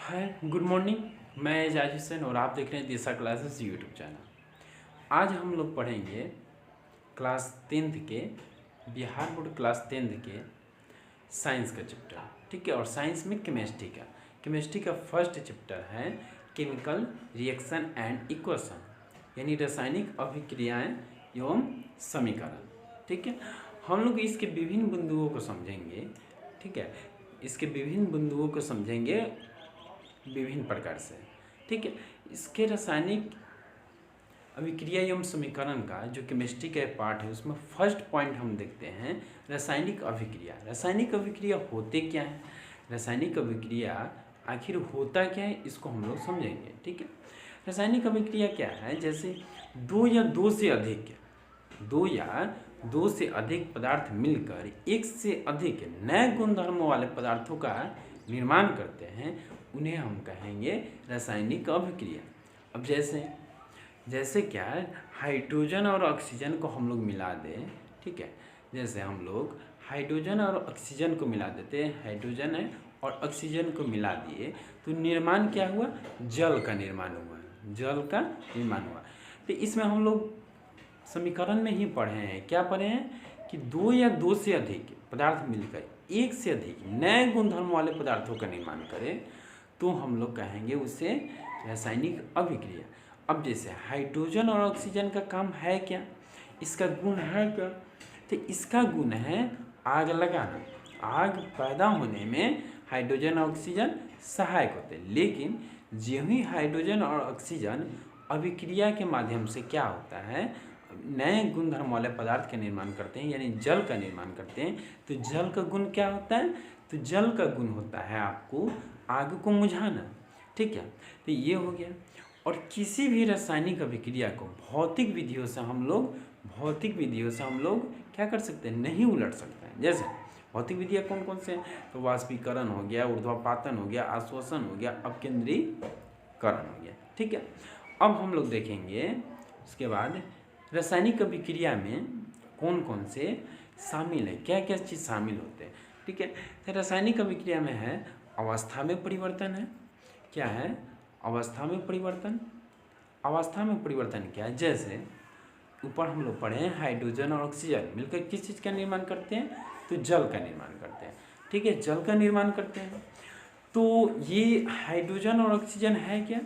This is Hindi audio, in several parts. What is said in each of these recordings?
Hi good morning. मैं एजाज हुसैन और आप देख रहे हैं दिशा क्लासेस यूट्यूब चैनल। आज हम लोग पढ़ेंगे क्लास 10th के बिहार बोर्ड क्लास 10th के साइंस का चैप्टर, ठीक है। और साइंस में केमिस्ट्री का फर्स्ट चैप्टर है केमिकल रिएक्शन एंड इक्वेशन, यानी रासायनिक अभिक्रियाएं एवं समीकरण, ठीक है। हम लोग इसके विभिन्न बिंदुओं को समझेंगे, ठीक है। इसके विभिन्न बिंदुओं को समझेंगे विभिन्न प्रकार से, ठीक है। इसके रासायनिक अभिक्रिया एवं समीकरण का जो केमिस्ट्री का पार्ट है उसमें फर्स्ट पॉइंट हम देखते हैं रासायनिक अभिक्रिया। रासायनिक अभिक्रिया होते क्या है, रासायनिक अभिक्रिया आखिर होता क्या है, इसको हम लोग समझेंगे, ठीक है। रासायनिक अभिक्रिया क्या है, जैसे दो या दो से अधिक पदार्थ मिलकर एक से अधिक नए गुणधर्मों वाले पदार्थों का निर्माण करते हैं, उन्हें हम कहेंगे रासायनिक अभिक्रिया। अब जैसे क्या है, हाइड्रोजन और ऑक्सीजन को हम लोग मिला दें, ठीक है। जैसे हम लोग हाइड्रोजन और ऑक्सीजन को मिला देते हैं, हाइड्रोजन है और ऑक्सीजन को मिला दिए तो निर्माण क्या हुआ, जल का निर्माण हुआ। तो इसमें हम लोग समीकरण में ही पढ़े हैं, क्या पढ़े हैं कि दो से अधिक पदार्थ मिलकर एक से अधिक नए गुणधर्म वाले पदार्थों का निर्माण करें तो हम लोग कहेंगे उसे रासायनिक अभिक्रिया। अब जैसे हाइड्रोजन और ऑक्सीजन का काम है क्या, इसका गुण है क्या, तो इसका गुण है आग लगाना। आग पैदा होने में हाइड्रोजन और ऑक्सीजन सहायक होते हैं, लेकिन जो ही हाइड्रोजन और ऑक्सीजन अभिक्रिया के माध्यम से क्या होता है, नए गुणधर्म वाले पदार्थ का निर्माण करते हैं, यानी जल का निर्माण करते हैं, तो जल का गुण क्या होता है, तो जल का गुण होता है आपको आग को बुझाना, ठीक है। तो ये हो गया। और किसी भी रासायनिक अभिक्रिया को भौतिक विधियों से हम लोग क्या कर सकते हैं, नहीं उलट सकते हैं। जैसे भौतिक विधियाँ कौन कौन से हैं, तो वाष्पीकरण हो गया, ऊर्ध्वपातन हो गया, आश्वासन हो गया, अपकेंद्रीकरण हो गया, ठीक है। अब हम लोग देखेंगे उसके बाद रासायनिक अभिक्रिया में कौन कौन से शामिल है, क्या क्या चीज़ शामिल होते हैं, ठीक है। तो रासायनिक अभिक्रिया में है अवस्था में परिवर्तन है, क्या है, अवस्था में परिवर्तन क्या है, जैसे ऊपर हम लोग पढ़े हैं हाइड्रोजन और ऑक्सीजन मिलकर किस चीज़ का निर्माण करते हैं, तो जल का निर्माण करते हैं, ठीक है, जल का निर्माण करते हैं। तो ये हाइड्रोजन और ऑक्सीजन है क्या,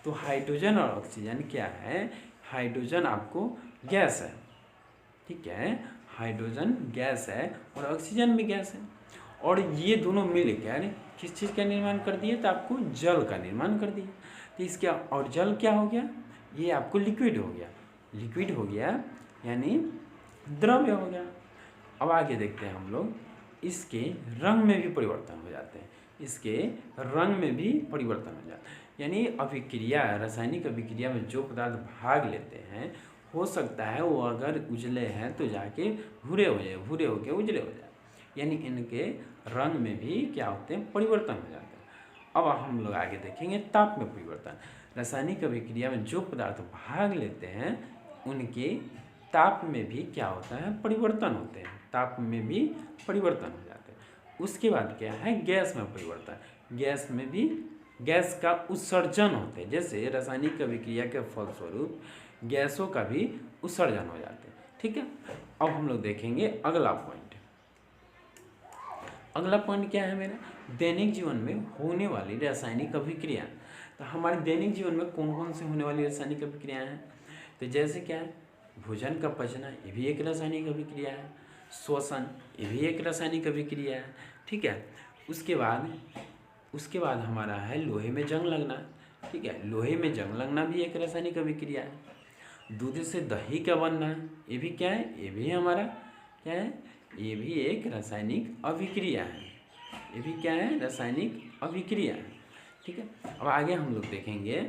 तो हाइड्रोजन और ऑक्सीजन क्या है, हाइड्रोजन आपको गैस है, ठीक है, हाइड्रोजन गैस है और ऑक्सीजन भी गैस है, और ये दोनों मिलकर किस चीज़ का निर्माण कर दिए, तो आपको जल का निर्माण कर दिया। तो इसके और जल क्या हो गया, ये आपको लिक्विड हो गया यानी द्रव्य हो गया। अब आगे देखते हैं हम लोग, इसके रंग में भी परिवर्तन हो जाते हैं, यानी अभिक्रिया, रासायनिक अभिक्रिया में जो पदार्थ भाग लेते हैं, हो सकता है वो अगर उजले हैं तो जाके भूरे होके उजले हो जाए, यानी इनके रंग में भी क्या होते हैं, परिवर्तन हो जाते हैं। अब हम लोग आगे देखेंगे ताप में परिवर्तन। रासायनिक अभिक्रिया में जो पदार्थ भाग लेते हैं उनके ताप में भी क्या होता है, परिवर्तन होते हैं, ताप में भी परिवर्तन हो जाते हैं। उसके बाद क्या है, गैस में परिवर्तन। गैस में भी गैस का उत्सर्जन होते हैं, जैसे रासायनिक अभिक्रिया के फलस्वरूप गैसों का भी उत्सर्जन हो जाते हैं, ठीक है। अब हम लोग देखेंगे अगला पॉइंट क्या है मेरा, दैनिक जीवन में होने वाली रासायनिक अभिक्रिया। तो हमारे दैनिक जीवन में कौन कौन से होने वाली रासायनिक अभिक्रियाएं हैं, तो जैसे क्या है, भोजन का पचना, ये भी एक रासायनिक अभिक्रिया है, श्वसन, ये भी एक रासायनिक अभिक्रिया है, ठीक है। उसके बाद हमारा है लोहे में जंग लगना, ठीक है, लोहे में जंग लगना भी एक रासायनिक अभिक्रिया है। दूध से दही का बनना, ये भी क्या है, ये भी हमारा क्या है, ये भी एक रासायनिक अभिक्रिया है, ये भी क्या है, रासायनिक अभिक्रिया है, ठीक है। अब आगे हम लोग देखेंगे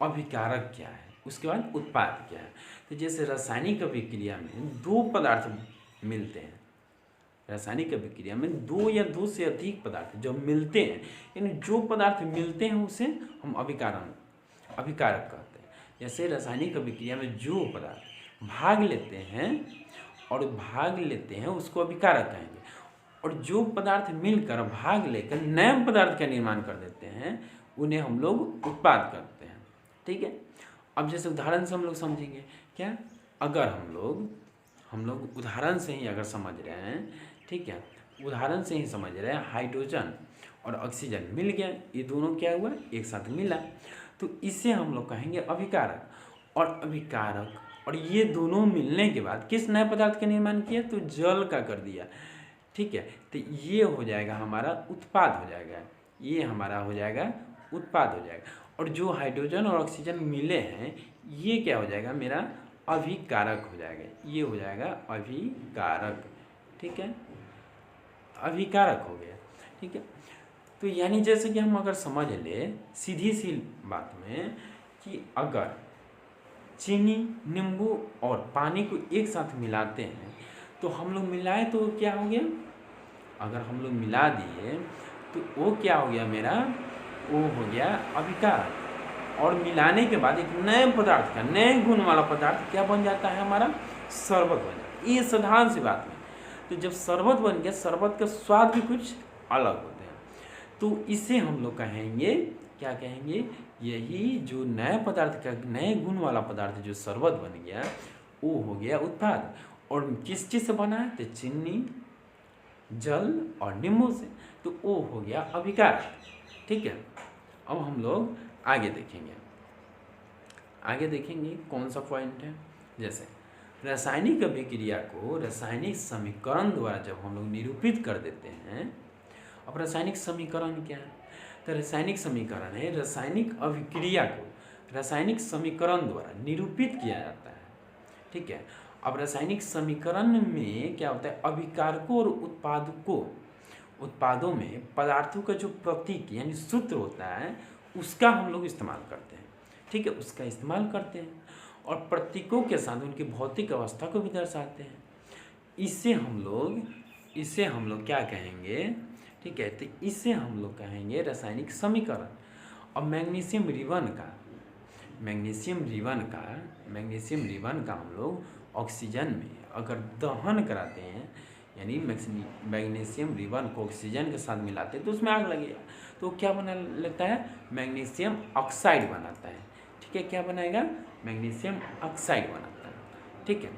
अभिकारक क्या है, उसके बाद उत्पाद क्या है। तो जैसे रासायनिक अभिक्रिया में दो पदार्थ मिलते हैं, रासायनिक अभिक्रिया में दो से अधिक पदार्थ जब मिलते हैं, यानी जो पदार्थ मिलते हैं उसे हम अभिकारक कहते हैं। जैसे रासायनिक अभिक्रिया में जो पदार्थ भाग लेते हैं उसको अभिकारक कहेंगे, और जो पदार्थ मिलकर भाग लेकर नए पदार्थ का निर्माण कर देते हैं उन्हें हम लोग उत्पाद करते हैं। ठीक है, अब जैसे उदाहरण से हम लोग समझेंगे क्या, अगर हम लोग उदाहरण से ही अगर समझ रहे हैं, ठीक है, उदाहरण से ही समझ रहे हैं, हाइड्रोजन और ऑक्सीजन मिल गया, ये दोनों क्या हुआ, एक साथ मिला, तो इसे हम लोग कहेंगे अभिकारक। और अभिकारक और ये दोनों मिलने के बाद किस नए पदार्थ का निर्माण किया, तो जल का कर दिया। ठीक है, तो ये हो जाएगा हमारा उत्पाद हो जाएगा, ये हमारा हो जाएगा उत्पाद हो जाएगा। और जो हाइड्रोजन और ऑक्सीजन मिले हैं ये क्या हो जाएगा, मेरा अभिकारक हो जाएगा, ये हो जाएगा अभिकारक। ठीक है, अभिकारक हो गया। ठीक है, तो यानी जैसे कि हम अगर समझ ले सीधी सी बात में कि अगर चीनी, नींबू और पानी को एक साथ मिलाते हैं तो हम लोग मिलाए तो क्या हो गया, अगर हम लोग मिला दिए तो वो क्या हो गया, मेरा वो हो गया अभिकारक। और मिलाने के बाद एक नए पदार्थ का, नए गुण वाला पदार्थ क्या बन जाता है, हमारा शरबत बन जाता है। ये साधारण सी बात है। तो जब शरबत बन गया, शरबत का स्वाद भी कुछ अलग होते हैं, तो इसे हम लोग कहेंगे, क्या कहेंगे, यही जो नए पदार्थ का, नए गुण वाला पदार्थ जो शरबत बन गया वो हो गया उत्पाद। और किस चीज़ से बना है, तो चीनी, जल और नींबू से, तो वो हो गया अभिकारक। ठीक है, अब हम लोग आगे देखेंगे कौन सा पॉइंट है। जैसे रासायनिक अभिक्रिया को रासायनिक समीकरण द्वारा जब हम लोग निरूपित कर देते हैं, अब रासायनिक समीकरण क्या है, तो रासायनिक समीकरण है रासायनिक अभिक्रिया को रासायनिक समीकरण द्वारा निरूपित किया जाता है। ठीक है, अब रासायनिक समीकरण में क्या होता है, अभिकारकों और उत्पादों में पदार्थों का जो प्रतीक यानी सूत्र होता है उसका हम लोग इस्तेमाल करते हैं। ठीक है, उसका इस्तेमाल करते हैं और प्रतीकों के साथ उनकी भौतिक अवस्था को भी दर्शाते हैं। इसे हम लोग क्या कहेंगे, ठीक है, तो इसे हम लोग कहेंगे रासायनिक समीकरण। अब मैग्नीशियम रिबन का हम लोग ऑक्सीजन में अगर दहन कराते हैं, यानी मैग्नीशियम रिबन को ऑक्सीजन के साथ मिलाते हैं तो उसमें आग लगेगा, तो क्या बना लेता है, मैग्नीशियम ऑक्साइड बनाता है। ठीक है, क्या बनाएगा, मैग्नीशियम ऑक्साइड बनाता है। ठीक है,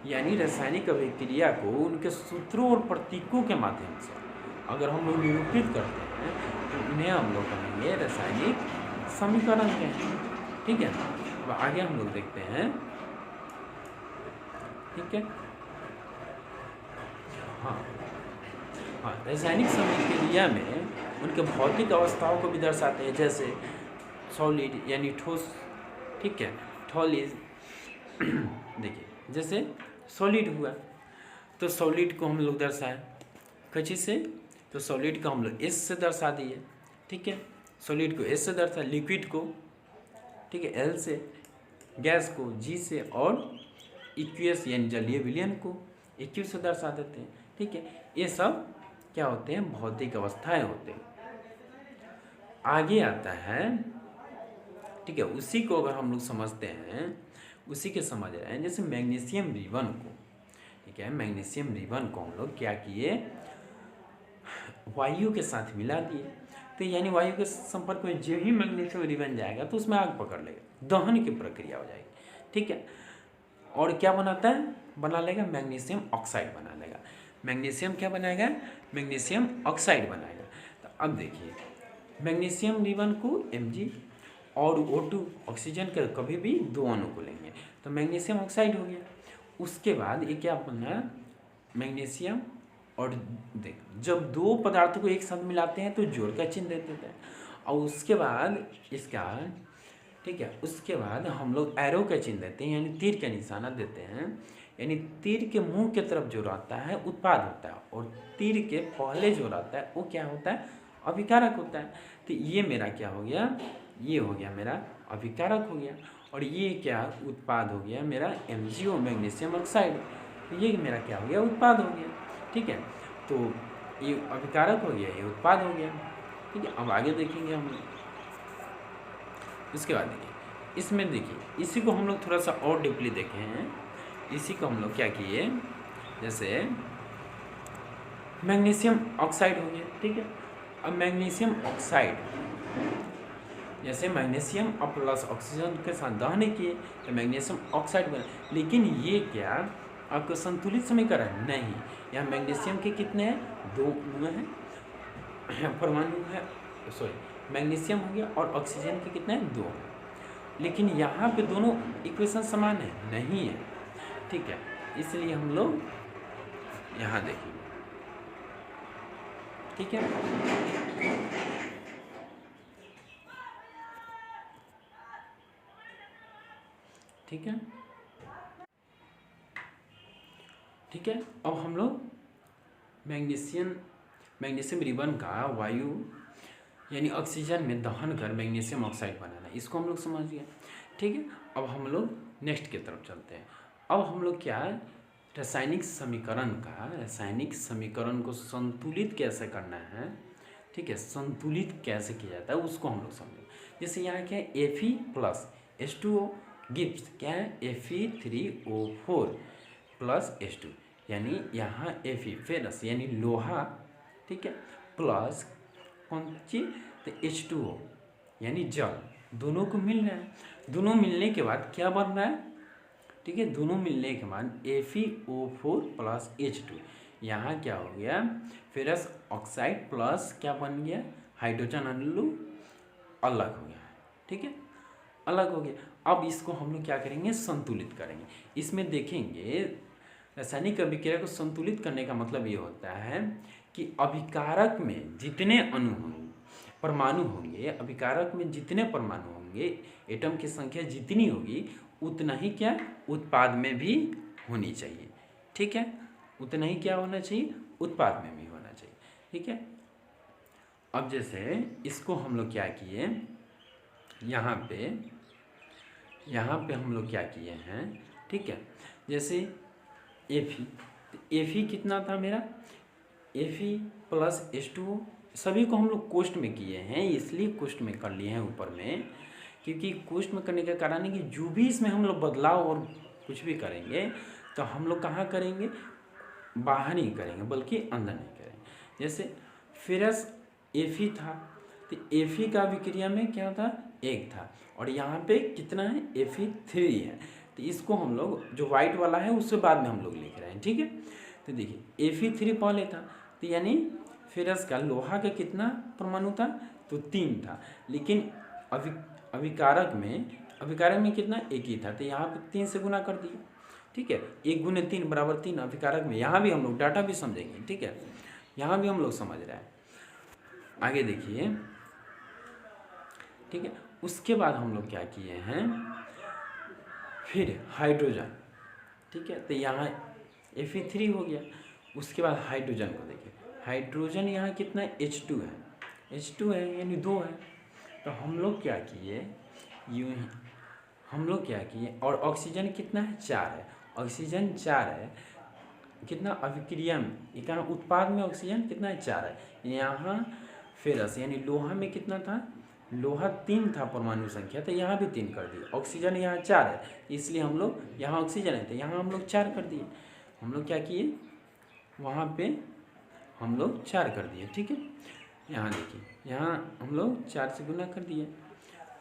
यानी रासायनिक अभिक्रिया को उनके सूत्रों और प्रतीकों के माध्यम से अगर हम लोग निरूपित करते हैं तो उन्हें हम लोग कहेंगे रासायनिक समीकरण कहेंगे। ठीक है, अब आगे हम लोग देखते हैं। ठीक है, हाँ, रासायनिक समीक्रिया में उनके भौतिक अवस्थाओं को भी दर्शाते हैं, जैसे सॉलिड यानी ठोस। ठीक है, ठोस देखिए, जैसे सॉलिड हुआ तो सॉलिड को हम लोग दर्शाए किस से, तो सॉलिड को हम लोग एस से दर्शा दिए। ठीक है, सॉलिड को एस से दर्शा, लिक्विड को, ठीक है, एल से, गैस को जी से और इक्वियस यानी जलीय विलयन को इक्यू से दर्शा देते हैं। ठीक है, ये सब क्या होते हैं, भौतिक अवस्थाएं होते हैं। आगे आता है, ठीक है, उसी को अगर हम लोग समझते हैं, उसी के समझ रहे हैं, जैसे मैग्नीशियम रिबन को, ठीक है, मैग्नीशियम रिबन को हम लोग क्या किए, वायु के साथ मिला दिए, तो यानी वायु के संपर्क में जो ही मैग्नीशियम रिबन जाएगा तो उसमें आग पकड़ लेगा, दहन की प्रक्रिया हो जाएगी। ठीक है, और क्या बनाता है, बना लेगा मैग्नीशियम ऑक्साइड बना लेगा। मैग्नीशियम क्या बनाएगा, मैग्नीशियम ऑक्साइड बनाएगा। तो अब देखिए, मैग्नीशियम रिबन को Mg और O2 ऑक्सीजन के कभी भी दो अणु को लेंगे तो मैग्नीशियम ऑक्साइड हो गया। उसके बाद ये क्या बना, मैग्नीशियम, और देख जब दो पदार्थों को एक साथ मिलाते हैं तो जोड़ का चिन्ह दे देते हैं, और उसके बाद इसका, ठीक है, उसके बाद हम लोग एरो का चिन्ह देते हैं, यानी तीर का निशाना देते हैं, यानी तीर के मुंह के तरफ जो रहता है उत्पाद होता है और तीर के पहले जो रहता है वो क्या होता है, अभिकारक होता है। तो ये मेरा क्या हो गया, ये हो गया मेरा अभिकारक हो गया, और ये क्या उत्पाद हो गया मेरा MgO मैग्नीशियम ऑक्साइड, तो ये मेरा क्या हो गया, उत्पाद हो गया। ठीक है, तो ये अभिकारक हो गया, ये उत्पाद हो गया। ठीक है, अब आगे देखेंगे हम लोग। उसके बाद देखिए, इसमें देखिए, इसी को हम लोग थोड़ा सा और डीपली देखे हैं। इसी को हम लोग क्या किए, जैसे मैग्नीशियम ऑक्साइड हो गया, ठीक है। अब मैग्नीशियम ऑक्साइड, जैसे मैग्नीशियम और प्लस ऑक्सीजन के साथ दहन किए तो मैग्नीशियम ऑक्साइड बना, लेकिन ये क्या आपको संतुलित समीकरण नहीं। यहाँ मैग्नीशियम के कितने हैं, 2 हैं परमाणु है, सॉरी मैग्नीशियम हो गया, और ऑक्सीजन के कितने हैं, 2। लेकिन यहाँ पे दोनों इक्वेशन समान है, नहीं है, ठीक है। इसलिए हम लोग यहाँ देखेंगे, ठीक है। ठीक है, ठीक है। अब हम लोग मैग्नीशियम रिबन का वायु यानी ऑक्सीजन में दहन कर मैग्नीशियम ऑक्साइड बनाना, इसको हम लोग समझ गए, ठीक है। अब हम लोग नेक्स्ट की तरफ चलते हैं। अब हम लोग क्या है, रासायनिक समीकरण को संतुलित कैसे करना है, ठीक है, संतुलित कैसे किया जाता है उसको हम लोग समझें। जैसे यहाँ क्या है, Fe+H2O गिव्स क्या है, Fe3O4 प्लस H2, यानी यहाँ Fe फेरस यानी लोहा, ठीक है, प्लस कौन चीज, तो H2O यानी जल, दोनों को मिल रहा है। दोनों मिलने के बाद क्या बन रहा है, ठीक है, दोनों मिलने के बाद FeO4 प्लस H2, यहाँ क्या हो गया, फेरस ऑक्साइड प्लस क्या बन गया, हाइड्रोजन अणु अलग हो गया, ठीक है, अलग हो गया। अब इसको हम लोग क्या करेंगे, संतुलित करेंगे। इसमें देखेंगे रासायनिक अभिक्रिया को संतुलित करने का मतलब ये होता है कि अभिकारक में जितने अणु होंगे, परमाणु होंगे, अभिकारक में जितने परमाणु होंगे, एटम की संख्या जितनी होगी उतना ही क्या उत्पाद में भी होनी चाहिए, ठीक है, उतना ही क्या होना चाहिए, उत्पाद में भी होना चाहिए, ठीक है। अब जैसे इसको हम लोग क्या किए, यहाँ पे हम लोग क्या किए हैं, ठीक है, जैसे Fe कितना था मेरा, Fe प्लस H2O, सभी को हम लोग कोष्ठ में किए हैं, इसलिए कोष्ठ में कर लिए हैं ऊपर में, क्योंकि कोष्ठ में करने का कारण है कि जो भी इसमें हम लोग बदलाव और कुछ भी करेंगे तो हम लोग कहाँ करेंगे, बाहर नहीं करेंगे बल्कि अंदर नहीं करेंगे। जैसे फेरस Fe था तो Fe का अभिक्रिया में क्या था, 1 था, और यहाँ पे कितना है, Fe3 है। तो इसको हम लोग जो वाइट वाला है उससे बाद में हम लोग लिख रहे हैं, ठीक है। तो देखिए Fe3 पहले था, तो यानी फेरस का लोहा का कितना परमाणु था, तो 3 था, लेकिन अभिकारक में कितना, 1 ही था, तो यहाँ पे 3 से गुना कर दिए, ठीक है, 1 गुने 3 बराबर 3 अभिकारक में। यहाँ भी हम लोग डाटा भी समझेंगे, ठीक है, यहाँ भी हम लोग समझ रहे हैं। आगे देखिए, ठीक है, उसके बाद हम लोग क्या किए हैं, फिर हाइड्रोजन, ठीक है, तो यहाँ Fe3 हो गया। उसके बाद हाइड्रोजन को देखिए, हाइड्रोजन यहाँ कितना है, H2 है यानी 2 है। तो हम लोग क्या किए, यूँ ही हम लोग क्या किए, और ऑक्सीजन कितना है, 4 है, ऑक्सीजन 4 है, कितना अभिक्रिया में, यहाँ उत्पाद में ऑक्सीजन कितना है, 4 है। यहाँ फेरस यानी लोहा में कितना था, लोहा 3 था परमाणु संख्या, तो यहाँ भी 3 कर दिए। ऑक्सीजन यहाँ 4 है, इसलिए हम लोग यहाँ ऑक्सीजन है तो यहाँ हम लोग 4 कर दिए। हम लोग क्या किए, वहाँ पे हम लोग 4 कर दिए, ठीक है। यहाँ देखिए, यहाँ हम लोग 4 से गुना कर दिए।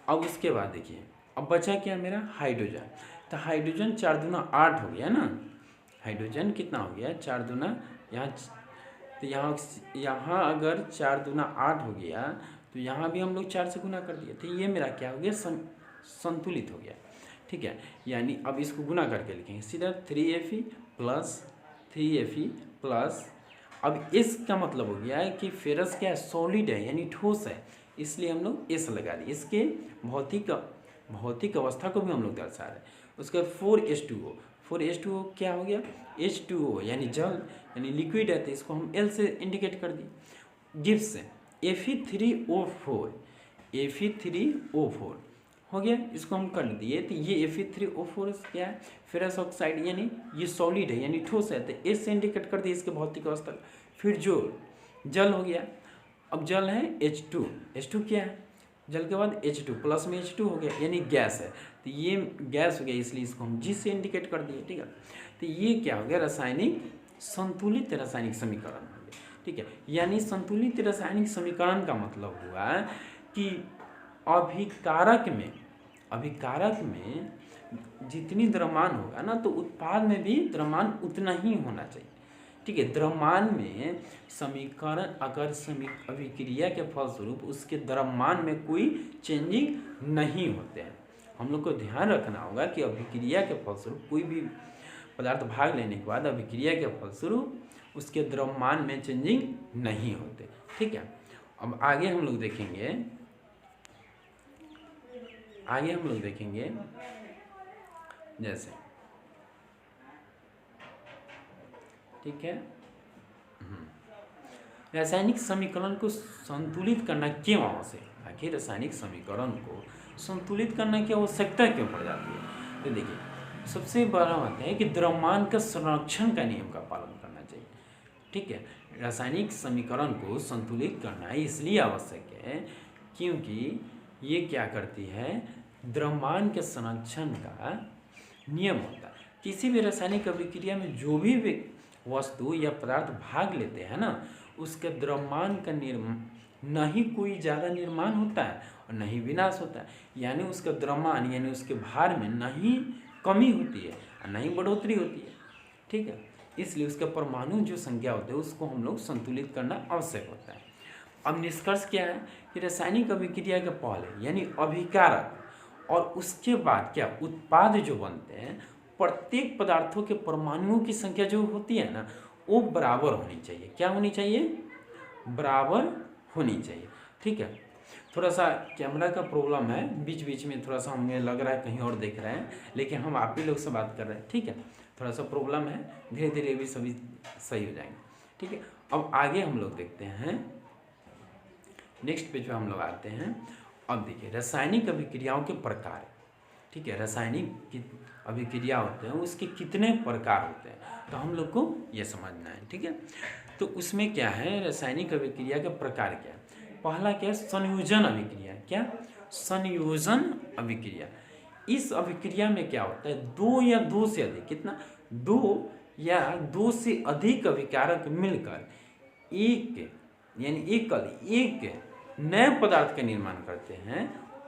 अब उसके बाद देखिए, अब बचा क्या मेरा, हाइड्रोजन। तो हाइड्रोजन 4 दूना 8 हो गया ना, हाइड्रोजन कितना हो गया, 4 दूना, यहाँ तो यहाँ अगर 4 दूना 8 हो गया तो यहाँ भी हम लोग 4 से गुना कर दिए, तो ये मेरा क्या हो गया, संतुलित हो गया, ठीक है। यानी अब इसको गुना करके लिखेंगे सीधा 3Fe प्लस, अब इसका मतलब हो गया है कि फेरस क्या है, सॉलिड है यानी ठोस है, इसलिए हम लोग S लगा दिए, इसके भौतिक अवस्था को भी हम लोग दर्शा रहे हैं। उसके बाद 4H2O क्या हो गया, H2O यानी जल यानी लिक्विड है, तो इसको हम L से इंडिकेट कर दिए। गिव्स Fe3O4 हो गया, इसको हम कर दिए। तो ये Fe3O4 क्या है, फेरस ऑक्साइड यानी ये सॉलिड है यानी ठोस है, तो S से इंडिकेट कर दिए इसके भौतिक अवस्था। फिर जो जल हो गया, अब जल है H2 क्या है, जल के बाद H2 प्लस में H2 हो गया यानी गैस है, तो ये गैस हो गया, इसलिए इसको हम G से इंडिकेट कर दिए, ठीक है। तो ये क्या हो गया, संतुलित रासायनिक समीकरण हो गया। ठीक है। यानी संतुलित रासायनिक समीकरण का मतलब हुआ कि अभिकारक में जितनी द्रव्यमान होगा ना, तो उत्पाद में भी द्रव्यमान उतना ही होना चाहिए, ठीक है। द्रव्यमान में समीकरण अगर अभिक्रिया के फलस्वरूप उसके द्रव्यमान में कोई चेंजिंग नहीं होते हैं। हम लोग को ध्यान रखना होगा कि अभिक्रिया के फलस्वरूप कोई भी पदार्थ भाग लेने के बाद अभिक्रिया के फलस्वरूप उसके द्रव्यमान में चेंजिंग नहीं होते, ठीक है। अब आगे हम लोग देखेंगे जैसे, ठीक है, रासायनिक समीकरण को संतुलित करना क्यों आवश्यक है? आखिर रासायनिक समीकरण को संतुलित करने की आवश्यकता क्यों पड़ जाती है? तो देखिए, सबसे बड़ा बात है कि द्रव्यमान का संरक्षण का नियम का पालन करना चाहिए, ठीक है। रासायनिक समीकरण को संतुलित करना इसलिए आवश्यक है क्योंकि ये क्या करती है, द्रव्यमान के संरक्षण का नियम होता है। किसी भी रासायनिक अभिक्रिया में जो भी वस्तु या पदार्थ भाग लेते हैं ना, उसके द्रव्यमान का न ही कोई ज़्यादा निर्माण होता है और न ही विनाश होता है। यानी उसका द्रव्यमान यानी उसके भार में न ही कमी होती है और न ही बढ़ोतरी होती है, ठीक है। इसलिए उसके परमाणु जो संख्या होते हैं उसको हम लोग संतुलित करना आवश्यक होता है। अब निष्कर्ष क्या है कि रासायनिक अभिक्रिया के पहले यानी अभिकारक और उसके बाद क्या उत्पाद जो बनते हैं, प्रत्येक पदार्थों के परमाणुओं की संख्या जो होती है ना, वो बराबर होनी चाहिए। क्या होनी चाहिए? बराबर होनी चाहिए, ठीक है। थोड़ा सा कैमरा का प्रॉब्लम है, बीच बीच में थोड़ा सा हमें लग रहा है कहीं और देख रहे हैं, लेकिन हम आप ही लोग से बात कर रहे हैं, ठीक है। थोड़ा सा प्रॉब्लम है, धीरे धीरे भी सभी सही हो जाएंगे, ठीक है। अब आगे हम लोग देखते हैं, नेक्स्ट पेज पे हम लोग आते हैं। अब देखिए रासायनिक अभिक्रियाओं के प्रकार, ठीक है। रासायनिक अभिक्रिया होते हैं उसके कितने प्रकार होते हैं, तो हम लोग को ये समझना है, ठीक है। तो उसमें क्या है, रासायनिक अभिक्रिया के प्रकार क्या है? पहला क्या है, संयोजन अभिक्रिया। क्या? संयोजन अभिक्रिया। इस अभिक्रिया में क्या होता है, दो या दो से अधिक, कितना, दो या दो से अधिक अभिकारक मिलकर एक यानी एक नए पदार्थ का निर्माण करते हैं,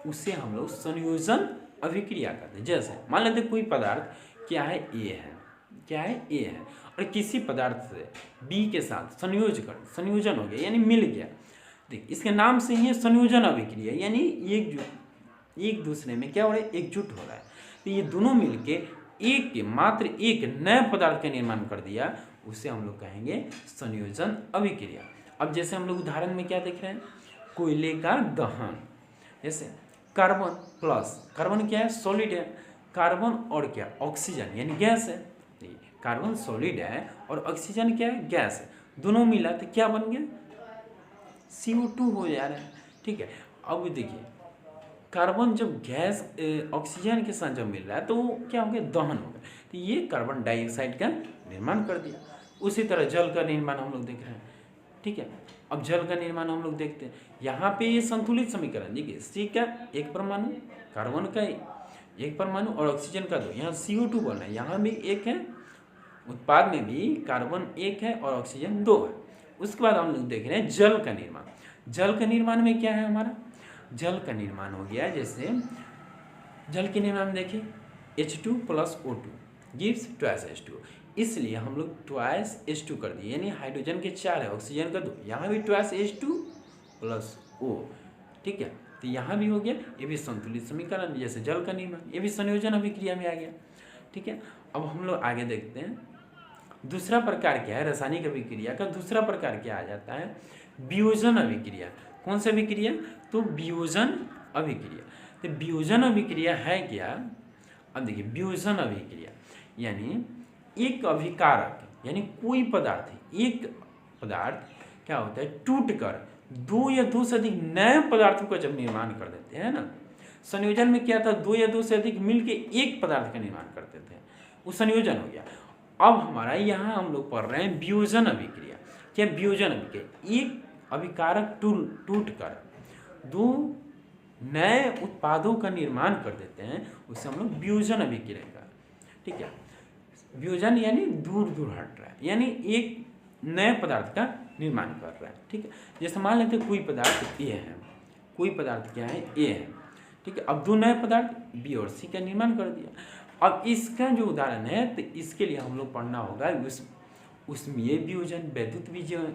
उसे हम लोग संयोजन अभिक्रिया करते हैं। जैसे मान लेते कोई पदार्थ क्या है, ए है और किसी पदार्थ से बी के साथ संयोजन हो गया यानी मिल गया। देख इसके नाम से ही है संयोजन अभिक्रिया, यानी एक दूसरे में क्या हो रहा है, एकजुट हो रहा है। तो ये दोनों मिलके मात्र एक नए पदार्थ का निर्माण कर दिया, उसे हम लोग कहेंगे संयोजन अभिक्रिया। अब जैसे हम लोग उदाहरण में क्या देख रहे हैं, कोयले का दहन, जैसे कार्बन प्लस, कार्बन क्या है, सॉलिड है, कार्बन और क्या, ऑक्सीजन यानी गैस है। कार्बन सॉलिड है और ऑक्सीजन क्या है, गैस है, दोनों मिला तो क्या बन गया, CO2 हो जा रहा है, ठीक है। अब देखिए कार्बन जब गैस ऑक्सीजन के साथ जब मिल रहा है तो क्या हो गया, दहन हो गया, तो ये कार्बन डाइऑक्साइड का निर्माण कर दिया। उसी तरह जल का निर्माण हम लोग देख रहे हैं, ठीक है। अब जल का निर्माण हम लोग देखते हैं, यहाँ पे ये संतुलित समीकरण देखिए, सी का एक परमाणु, कार्बन का एक परमाणु और ऑक्सीजन का दो, यहाँ CO2 बन रहा है, यहाँ भी एक है, उत्पाद में भी कार्बन एक है और ऑक्सीजन दो है। उसके बाद हम लोग देख रहे हैं जल का निर्माण। जल का निर्माण में क्या है, हमारा जल का निर्माण हो गया, जैसे जल के निर्माण में देखिए H2 + O2 gives twice H2, इसलिए हम लोग ट्वाइस H2 कर दिए, यानी हाइड्रोजन के 4 है, ऑक्सीजन का 2, यहाँ भी ट्वाइस H2 + O, ठीक है। तो यहाँ भी हो गया, ये भी संतुलित समीकरण जैसे जल का निर्माण, ये भी संयोजन अभिक्रिया में आ गया, ठीक है। अब हम लोग आगे देखते हैं दूसरा प्रकार क्या है, रासायनिक अभिक्रिया का दूसरा प्रकार क्या आ जाता है, वियोजन अभिक्रिया। कौन सा अभिक्रिया, तो वियोजन अभिक्रिया। तो वियोजन अभिक्रिया है क्या, अब देखिए वियोजन अभिक्रिया यानी एक अभिकारक यानी कोई पदार्थ, एक पदार्थ क्या होता है, टूटकर दो या दो से अधिक नए पदार्थों का जब निर्माण कर देते हैं ना, संयोजन में क्या था, दो या दो से अधिक मिलके एक पदार्थ का निर्माण करते थे, वो संयोजन हो गया। अब हमारा यहाँ हम लोग पढ़ रहे हैं वियोजन अभिक्रिया। क्या वियोजन अभिक्रिया, एक अभिकारक टूटकर दो नए उत्पादों का निर्माण कर देते हैं, उसे हम लोग वियोजन अभिक्रिया का, ठीक है। वियोजन यानी दूर दूर हट रहा है, यानी एक नए पदार्थ का निर्माण कर रहा है। ठीक है, जैसे मान लेते हैं कोई पदार्थ ए है, कोई पदार्थ क्या है, ए है। ठीक है, अब दो नए पदार्थ बी और सी का निर्माण कर दिया। अब इसका जो उदाहरण है तो इसके लिए हम लोग पढ़ना होगा उष्मीय वियोजन, वैद्युत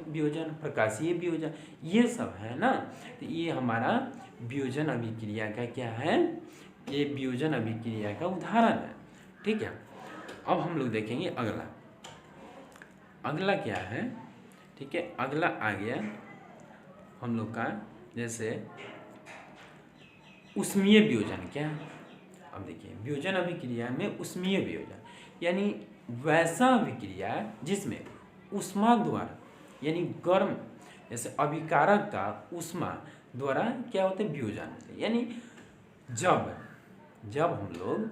वियोजन, प्रकाशीय वियोजन, ये सब है ना। तो ये हमारा वियोजन अभिक्रिया का क्या है, ये वियोजन अभिक्रिया का उदाहरण है। ठीक है, अब हम लोग देखेंगे अगला क्या है। ठीक है, अगला आ गया हम लोग का जैसे उष्मीय वियोजन। क्या है, अब देखिए वियोजन अभिक्रिया में उष्मीय वियोजन यानी वैसा अभिक्रिया जिसमें ऊष्मा द्वारा यानी गर्म, जैसे अभिकारक का ऊष्मा द्वारा क्या होता है, वियोजन होता है। यानी जब हम लोग,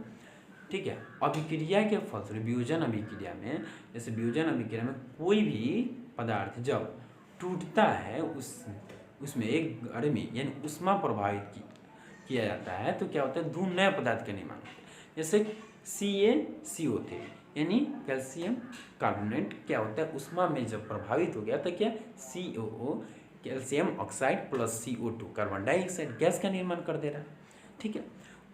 ठीक है, अभिक्रिया के फलस्वरूप वियोजन अभिक्रिया में, जैसे वियोजन अभिक्रिया में कोई भी पदार्थ जब टूटता है उसमें एक गर्मी यानी ऊष्मा प्रभावित किया जाता है तो क्या होता है, दो नए पदार्थ का निर्माण होता है। जैसे CaCO3 यानी कैल्शियम कार्बोनेट क्या होता है, ऊष्मा में जब प्रभावित हो गया तो क्या COO calcium oxide plus CO2 carbon dioxide gas का निर्माण कर दे रहा है। ठीक है,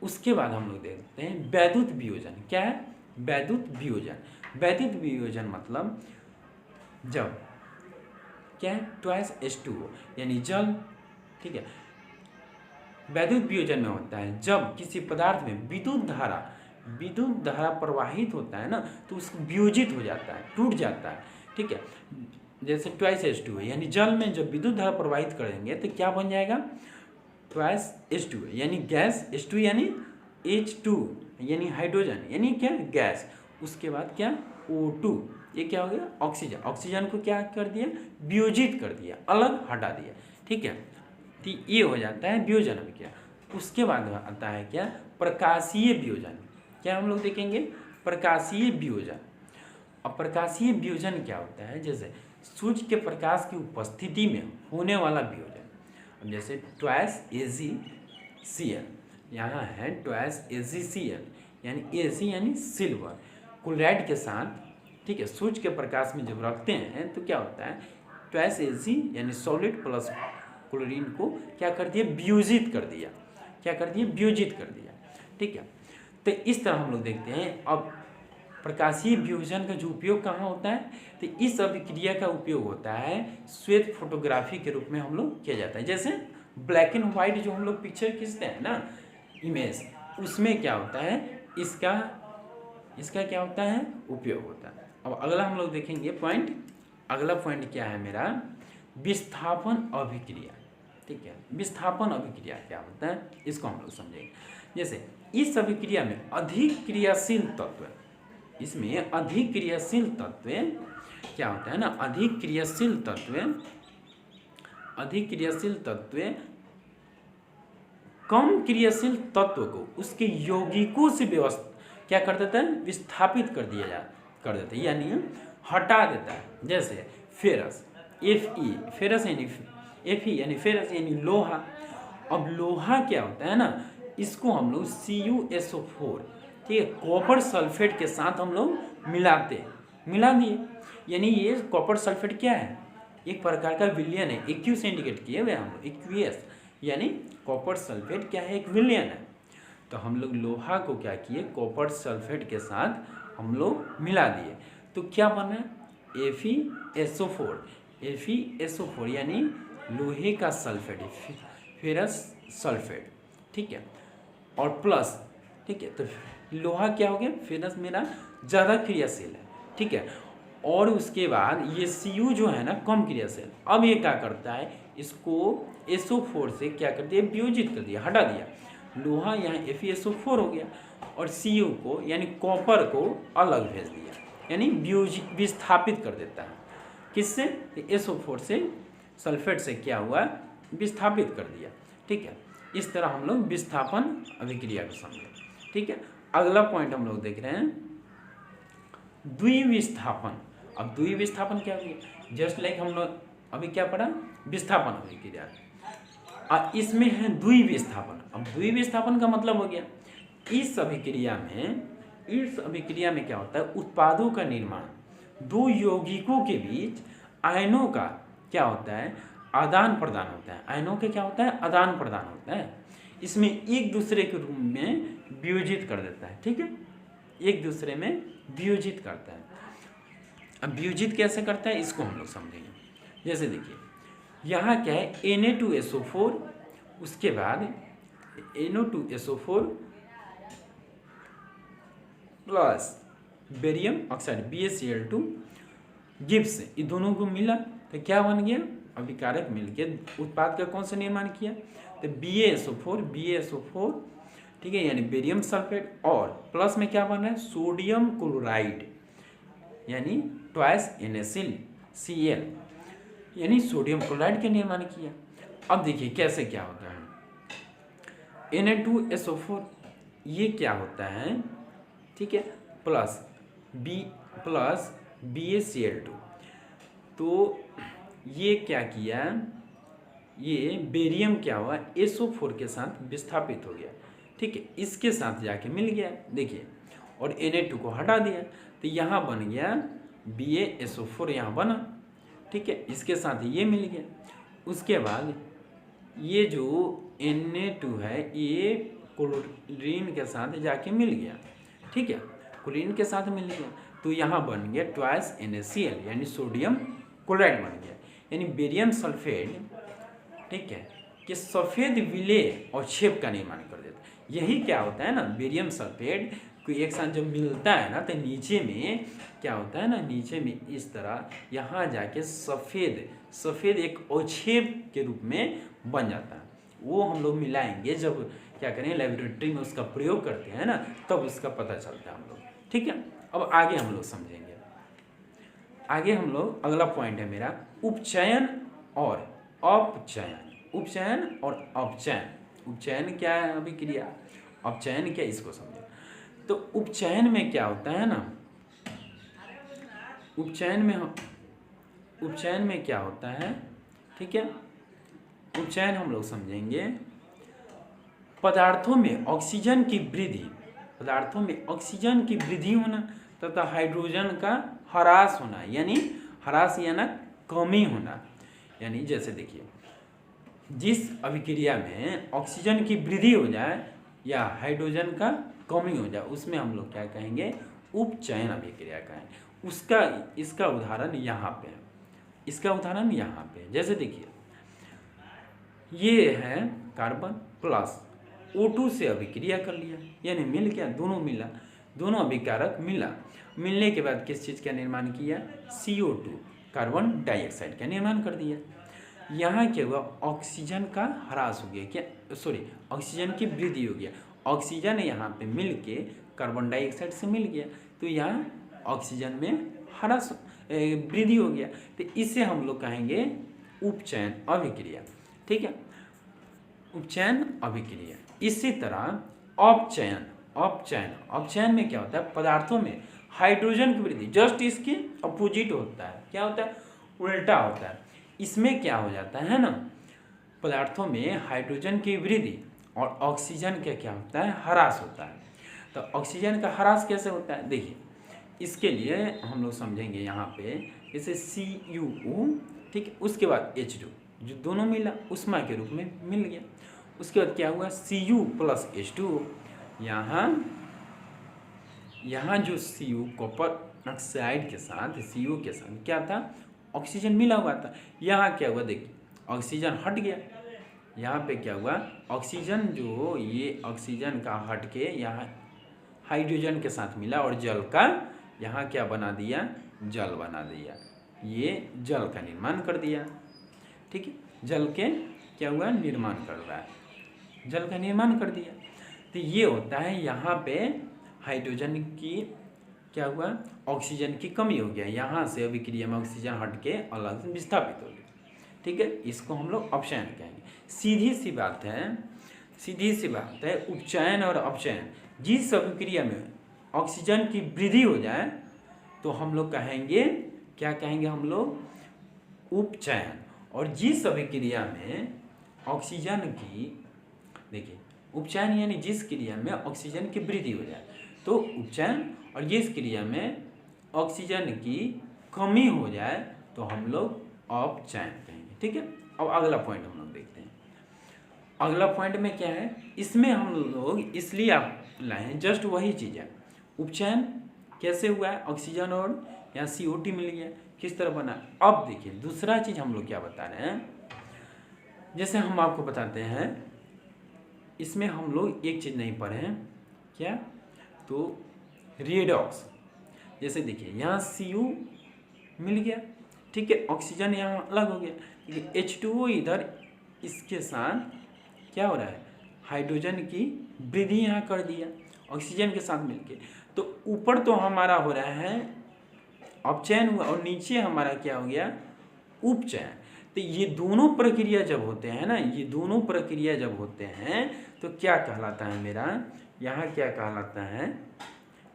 उसके बाद हम लोग देखते हैं वैद्युत वियोजन। क्या है, वैद्युत वियोजन। वैद्युत वियोजन मतलब जब क्या है, ट्वाइस H2O यानी जल। ठीक है, वैद्युत वियोजन में होता है जब किसी पदार्थ में विद्युत धारा प्रवाहित होता है ना तो उसको वियोजित हो जाता है, टूट जाता है। ठीक है, जैसे ट्वाइस H2O यानी जल में जब विद्युत धारा प्रवाहित करेंगे तो क्या बन जाएगा, ट्वाइस H2O यानी गैस, H2 यानी H2 यानी हाइड्रोजन यानी क्या गैस, उसके बाद क्या O2 ये क्या हो गया, ऑक्सीजन। ऑक्सीजन को क्या कर दिया, वियोजित कर दिया, अलग हटा दिया। ठीक है, तो ये हो जाता है वियोजन अभिक्रिया। उसके बाद आता है क्या, प्रकाशीय वियोजन। क्या हम लोग देखेंगे, प्रकाशीय वियोजन। अब प्रकाशीय वियोजन क्या होता है, जैसे सूर्य के प्रकाश की उपस्थिति में होने वाला वियोजन। अब जैसे ट्वाइस AgCl, यहाँ है ट्वाइस AgCl यानी Ag यानी सिल्वर क्लोराइड के साथ। ठीक है, सूर्य के प्रकाश में जब रखते हैं तो क्या होता है, ट्वाइस Ag यानी सॉलिड प्लस क्लोरीन को क्या कर दिया, वियोजित कर दिया। क्या कर दिया, वियोजित कर दिया। ठीक है, तो इस तरह हम लोग देखते हैं। अब प्रकाशीय वियोजन का जो उपयोग कहाँ होता है, तो इस अभिक्रिया का उपयोग होता है श्वेत फोटोग्राफी के रूप में हम लोग किया जाता है। जैसे ब्लैक एंड व्हाइट जो हम लोग पिक्चर खींचते हैं ना, इमेज, उसमें क्या होता है, इसका क्या होता है, उपयोग होता है। अब अगला हम लोग देखेंगे पॉइंट। अगला पॉइंट क्या है मेरा, विस्थापन अभिक्रिया। ठीक है, विस्थापन अभिक्रिया क्या होता है इसको हम लोग समझेंगे। जैसे इस अभिक्रिया में अधिक क्रियाशील तत्व, इसमें अधिक क्रियाशील तत्व क्या होता है ना, अधिक क्रियाशील तत्व कम क्रियाशील तत्व को उसके यौगिकों से क्या कर देता है, विस्थापित कर देता है यानी हटा देता है। जैसे फेरस, फेरस यानी फेरस यानी लोहा। अब लोहा क्या होता है ना, इसको हम लोग CuSO4, ठीक है, कॉपर सल्फेट के साथ हम लोग मिला दिए। यानी ये कॉपर सल्फेट क्या है, एक प्रकार का विलयन है। एक्यू से इंडिकेट किए हुए हम लोग, एक्यूएस यानी कॉपर सल्फेट क्या है, एक विलयन है। तो हम लोग लोहा को क्या किए, कॉपर सल्फेट के साथ हम लोग मिला दिए तो क्या बना, FeSO4 यानी लोहे का सल्फेट, फेरस सल्फेट। ठीक है, और प्लस, ठीक है, तो लोहा क्या हो गया, फेरस मेरा ज़्यादा क्रियाशील है। ठीक है, और उसके बाद ये Cu जो है ना कम क्रियाशील। अब ये क्या करता है, इसको SO4 से क्या कर दिया, वियोजित कर दिया, हटा दिया। लोहा यहाँ FeSO4 हो गया और Cu को यानी कॉपर को अलग भेज दिया, यानी विस्थापित कर देता है। किससे, SO4 से, सल्फेट से क्या हुआ, विस्थापित कर दिया। ठीक है, इस तरह हम लोग विस्थापन अभिक्रिया को समझे। ठीक है, अगला पॉइंट हम लोग देख रहे हैं द्विविस्थापन। अब द्विविस्थापन क्या होगी, जस्ट लाइक हम लोग अभी क्या पढ़ा, विस्थापन अभिक्रिया, इसमें है द्विविस्थापन। अब द्विविस्थापन का मतलब हो गया, इस अभिक्रिया में क्या होता है, उत्पादों का निर्माण दो यौगिकों के बीच आयनों का क्या होता है, आदान प्रदान होता है। आयनों के क्या होता है, आदान प्रदान होता है। इसमें एक दूसरे के रूप में वियोजित कर देता है, ठीक है, एक दूसरे में वियोजित करता है। अब वियोजित कैसे करता है इसको हम लोग समझेंगे। जैसे देखिए यहाँ क्या है, Na2SO4, उसके बाद NO2SO4 plus barium oxide BaCl2 Gibbs, ये दोनों को मिला तो क्या बन गया, अभिकारक मिलकर उत्पाद का कौन सा निर्माण किया, तो BaSO4, ठीक है, यानी बेरियम सल्फेट, और प्लस में क्या बन रहा है, सोडियम क्लोराइड, यानी ट्वाइस NaCl, यानी सोडियम क्लोराइड का निर्माण किया। अब देखिए कैसे क्या होता है, Na2SO4 ये क्या होता है, ठीक है, प्लस BaCl2, तो ये क्या किया, ये बेरियम क्या हुआ, SO4 के साथ विस्थापित हो गया, ठीक है, इसके साथ जाके मिल गया, देखिए, और Na2 को हटा दिया तो यहाँ बन गया BaSO4, यहाँ बना, ठीक है, इसके साथ ये मिल गया। उसके बाद ये जो Na2 है ये क्लोरीन के साथ जाके मिल गया, ठीक है, क्लोरीन के साथ मिल गया तो यहाँ बन गया ट्वाइस NaCl, यानी सोडियम क्लोराइड बन गया, यानी बेरियम सल्फेट, ठीक है, कि सफ़ेद विलेय और छेप का निर्माण कर देता है। यही क्या होता है ना, बेरियम सल्फेट को एक साथ जब मिलता है ना तो नीचे में क्या होता है ना, नीचे में इस तरह यहाँ जाके सफ़ेद एक अवक्षेप के रूप में बन जाता है। वो हम लोग मिलाएंगे जब क्या करें, लेबोरेटरी में उसका प्रयोग करते हैं ना, तब उसका पता चलता है हम लोग, ठीक है। अब आगे हम लोग समझेंगे, आगे हम लोग अगला पॉइंट है मेरा उपचयन और अपचयन। उपचयन और अपचयन, उपचयन क्या है अभिक्रिया, अपचयन क्या, इसको समझे। तो उपचयन में क्या होता है ना, उपचयन में क्या होता है, ठीक है, उपचयन हम लोग समझेंगे, पदार्थों में ऑक्सीजन की वृद्धि होना तथा हाइड्रोजन का ह्रास होना, यानी ह्रास यानी कमी होना। यानी जैसे देखिए जिस अभिक्रिया में ऑक्सीजन की वृद्धि हो जाए या हाइड्रोजन का कमी हो जाए उसमें हम लोग क्या कहेंगे, उपचयन अभिक्रिया कहेंगे। इसका उदाहरण यहाँ पे है, इसका उदाहरण यहाँ पे है। जैसे देखिए ये है कार्बन प्लस O2 से अभिक्रिया कर लिया, यानी मिल गया, दोनों मिला, दोनों अभिकारक मिलने के बाद किस चीज़ का निर्माण किया, CO2 कार्बन डाइऑक्साइड का निर्माण कर दिया। यहाँ क्या हुआ, ऑक्सीजन का ह्रास हो गया, क्या सॉरी ऑक्सीजन की वृद्धि हो गया। ऑक्सीजन यहाँ पे मिल के कार्बन डाइऑक्साइड से मिल गया तो यहाँ ऑक्सीजन में ह्रास वृद्धि हो गया, तो इसे हम लोग कहेंगे उपचयन अभिक्रिया, ठीक है, उपचयन अभिक्रिया। इसी तरह अपचयन में क्या होता है, पदार्थों में हाइड्रोजन की वृद्धि जस्ट इसके अपोजिट होता है, क्या होता है, उल्टा होता है। इसमें क्या हो जाता है ना, पदार्थों में हाइड्रोजन की वृद्धि और ऑक्सीजन का क्या होता है, ह्रास होता है। तो ऑक्सीजन का ह्रास कैसे होता है, देखिए इसके लिए हम लोग समझेंगे यहाँ पे, जैसे CuO, ठीक है, उसके बाद H2 जो दोनों मिला उष्मा के रूप में मिल गया। उसके बाद क्या हुआ, Cu प्लस H2O, यहाँ जो Cu कॉपर ऑक्साइड के साथ Cu के साथ क्या था, ऑक्सीजन मिला हुआ था। यहाँ क्या हुआ, देखिए ऑक्सीजन हट गया, यहाँ पे क्या हुआ, ऑक्सीजन जो ये ऑक्सीजन का हट के यहाँ हाइड्रोजन के साथ मिला और जल का यहाँ क्या बना दिया, जल बना दिया, ये जल का निर्माण कर दिया, ठीक है, जल के क्या हुआ, निर्माण कर रहा है, जल का निर्माण कर दिया। तो ये होता है, यहाँ पे हाइड्रोजन की क्या हुआ, ऑक्सीजन की कमी हो गया, यहाँ से अभिक्रिया में ऑक्सीजन हट के अलग से विस्थापित हो गया, ठीक है, इसको हम लोग अपचयन कहेंगे। सीधी सी बात है उपचयन और अपचयन, जिस अभिक्रिया में ऑक्सीजन की वृद्धि हो जाए तो हम लोग कहेंगे, क्या कहेंगे हम लोग, उपचयन, और जिस अभिक्रिया में ऑक्सीजन की, देखिए उपचयन यानी जिस क्रिया में ऑक्सीजन की वृद्धि हो जाए तो उपचयन, और जिस क्रिया में ऑक्सीजन की कमी हो जाए तो हम लोग अपचयन कहेंगे। ठीक है, अब अगला पॉइंट हम लोग देखते हैं। अगला पॉइंट में क्या है, इसमें हम लोग इसलिए आप लाए जस्ट वही चीज़ है, उपचयन कैसे हुआ है, ऑक्सीजन और यहाँ CO2 मिल गया, किस तरह बना। अब देखिए दूसरा चीज़ हम लोग क्या बता रहे हैं, जैसे हम आपको बताते हैं, इसमें हम लोग एक चीज़ नहीं पढ़े हैं क्या, तो रेडॉक्स। जैसे देखिए यहाँ CO मिल गया, ठीक है, ऑक्सीजन यहाँ अलग हो गया, H2O इधर इसके साथ क्या हो रहा है, हाइड्रोजन की वृद्धि यहाँ कर दिया ऑक्सीजन के साथ मिलके। तो ऊपर तो हमारा हो रहा है अपचयन हुआ और नीचे हमारा क्या हो गया, उपचयन। तो ये दोनों प्रक्रिया जब होते हैं ना, ये दोनों प्रक्रिया जब होते हैं तो क्या कहलाता है मेरा, यहाँ क्या कहलाता है,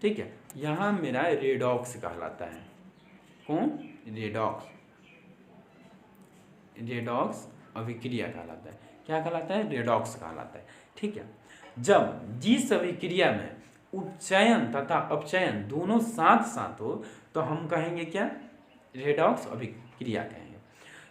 ठीक है, यहाँ मेरा रेडॉक्स कहलाता है। कौन, रेडॉक्स, रेडॉक्स अभिक्रिया कहलाता है। क्या कहलाता है, रेडॉक्स कहलाता है। ठीक है, जब जिस अभिक्रिया में उपचयन तथा अपचयन दोनों साथ साथ हो तो हम कहेंगे क्या, रेडॉक्स अभिक्रिया कहेंगे।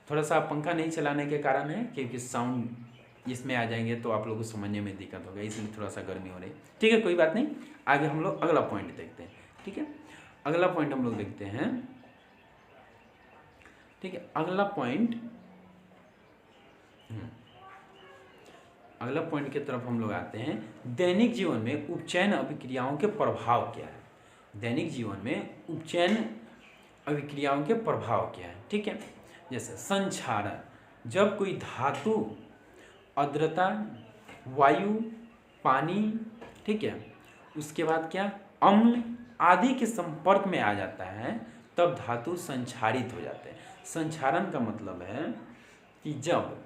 थोड़ा सा पंखा नहीं चलाने के कारण है, क्योंकि साउंड इसमें आ जाएंगे तो आप लोगों को समझने में दिक्कत होगा, इसलिए थोड़ा सा गर्मी हो रही है। ठीक है, कोई बात नहीं, आगे हम लोग अगला पॉइंट देखते हैं। ठीक है, अगला पॉइंट हम लोग देखते हैं। ठीक है, अगला पॉइंट की तरफ हम लोग आते हैं। दैनिक जीवन में उपचयन अभिक्रियाओं के प्रभाव क्या है, दैनिक जीवन में उपचयन अभिक्रियाओं के प्रभाव क्या है। ठीक है, जैसे संक्षारण, जब कोई धातु आर्द्रता, वायु, पानी, ठीक है, उसके बाद क्या, अम्ल आदि के संपर्क में आ जाता है तब धातु संक्षारित हो जाते हैं। संक्षारण का मतलब है कि जब,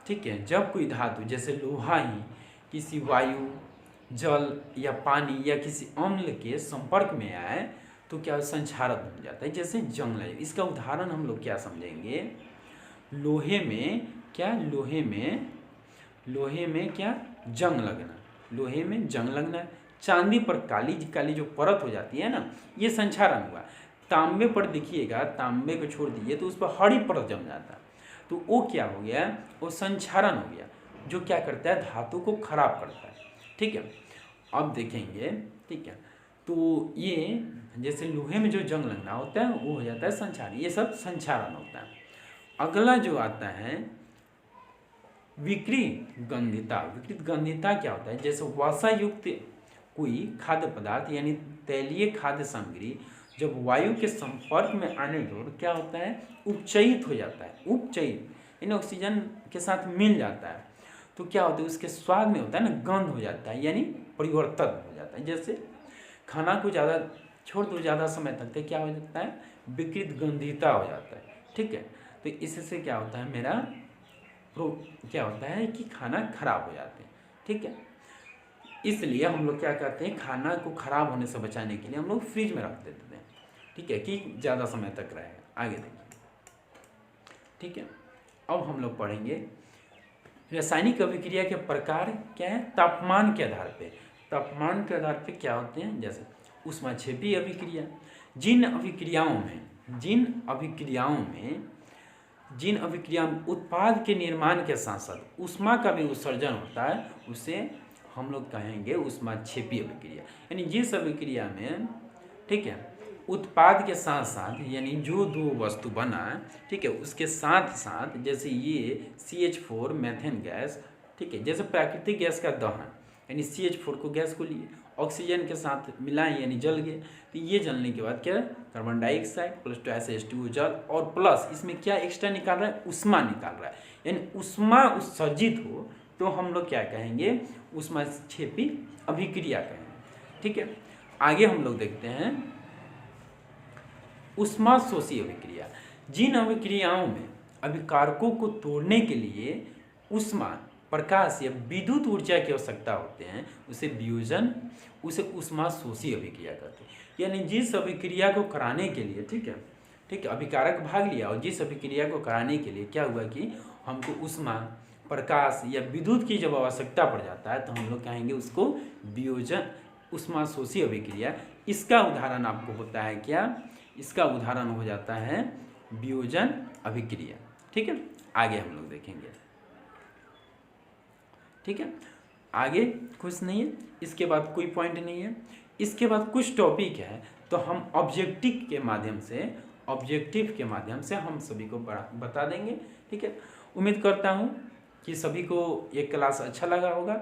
ठीक है, जब कोई धातु जैसे लोहा ही किसी वायु, जल या पानी या किसी अम्ल के संपर्क में आए तो क्या संक्षारक हो जाता है, जैसे जंग लगे। इसका उदाहरण हम लोग क्या समझेंगे, लोहे में क्या, लोहे में क्या, जंग लगना, लोहे में जंग लगना। चांदी पर काली काली जो परत हो जाती है ना, ये संक्षारण हुआ। तांबे पर देखिएगा, तांबे को छोड़ दीजिए तो उस पर हरी परत जम जाता है, तो वो क्या हो गया, वो संक्षारण हो गया, जो क्या करता है, धातु को खराब करता है। ठीक है, अब देखेंगे, ठीक है, तो ये जैसे लोहे में जो जंग लगना होता है वो हो जाता है संक्षारण, ये सब संक्षारण होता है। अगला जो आता है विकृत गंधिता। विकृत गंधिता क्या होता है, जैसे वसा युक्त कोई खाद्य पदार्थ यानी तैलीय खाद्य सामग्री जब वायु के संपर्क में आने पर क्या होता है, उपचयित हो जाता है। उपचयित यानी ऑक्सीजन के साथ मिल जाता है तो क्या होता है, उसके स्वाद में होता है ना, गंध हो जाता है, यानी परिवर्तन हो जाता है। जैसे खाना को ज़्यादा छोड़ दो, ज़्यादा समय तक तो क्या हो जाता है, विकृत गंधिता हो जाता है। ठीक है, तो इससे क्या होता है, मेरा क्या होता है कि खाना खराब हो जाते हैं। ठीक है, इसलिए हम लोग क्या करते हैं, खाना को खराब होने से बचाने के लिए हम लोग फ्रिज में रख देते हैं। ठीक है, कि ज़्यादा समय तक रहेगा। आगे देखिए, ठीक है, अब हम लोग पढ़ेंगे रासायनिक अभिक्रिया के प्रकार क्या है, तापमान के आधार पे। तापमान के आधार पे क्या होते हैं, जैसे ऊष्माक्षेपी अभिक्रिया, जिन अभिक्रियाओं में उत्पाद के निर्माण के साथ साथ ऊष्मा का भी उत्सर्जन होता है, उसे हम लोग कहेंगे ऊष्माक्षेपी अभिक्रिया। यानी जिस अभिक्रिया में, ठीक है, उत्पाद के साथ साथ यानी जो दो वस्तु बना, ठीक है, उसके साथ साथ जैसे ये CH4 मीथेन गैस, ठीक है, जैसे प्राकृतिक गैस का दहन यानी CH4 को गैस को लिए ऑक्सीजन के साथ मिलाएं यानी जल गए, तो ये जलने के बाद क्या, कार्बन डाइऑक्साइड प्लस H2O जल और प्लस इसमें क्या एक्स्ट्रा निकाल रहा है, ऊष्मा निकाल रहा है, यानी ऊष्मा उत्सर्जित हो तो हम लोग क्या कहेंगे, ऊष्माक्षेपी अभिक्रिया कहेंगे। ठीक है, आगे हम लोग देखते हैं ऊष्माशोषी अभिक्रिया। जिन अभिक्रियाओं में अभिकारकों को तोड़ने के लिए ऊष्मा, प्रकाश या विद्युत ऊर्जा की आवश्यकता होते हैं, उसे वियोजन, उसे ऊष्माशोषी अभिक्रिया कहते हैं। यानी जिस अभिक्रिया को कराने के लिए, ठीक है, अभिकारक भाग लिया और जिस अभिक्रिया को कराने के लिए क्या हुआ कि हमको ऊष्मा, प्रकाश या विद्युत की जब आवश्यकता पड़ जाता है तो हम लोग कहेंगे उसको वियोजन, ऊष्माशोषी अभिक्रिया। इसका उदाहरण आपको होता है क्या, इसका उदाहरण हो जाता है वियोजन अभिक्रिया। ठीक है, आगे हम लोग देखेंगे। ठीक है, आगे कुछ नहीं है, इसके बाद कोई पॉइंट नहीं है। इसके बाद कुछ टॉपिक है तो हम ऑब्जेक्टिव के माध्यम से हम सभी को बता देंगे। ठीक है, उम्मीद करता हूँ कि सभी को ये क्लास अच्छा लगा होगा।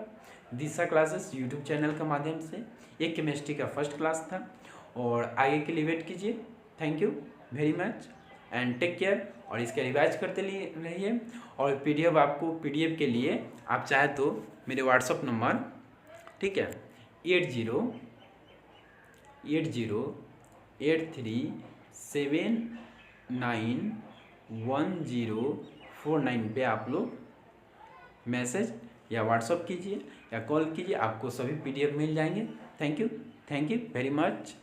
दिशा क्लासेस यूट्यूब चैनल के माध्यम से एक केमिस्ट्री का फर्स्ट क्लास था और आगे के लिए वेट कीजिए। Thank you very much and take care. और इसका रिवाइज करते रहिए। और पीडीएफ के लिए आप चाहे तो मेरे व्हाट्सअप नंबर, ठीक है, 8083791049 पे आप लोग मैसेज या व्हाट्सअप कीजिए या कॉल कीजिए, आपको सभी पीडीएफ मिल जाएंगे। Thank you very much.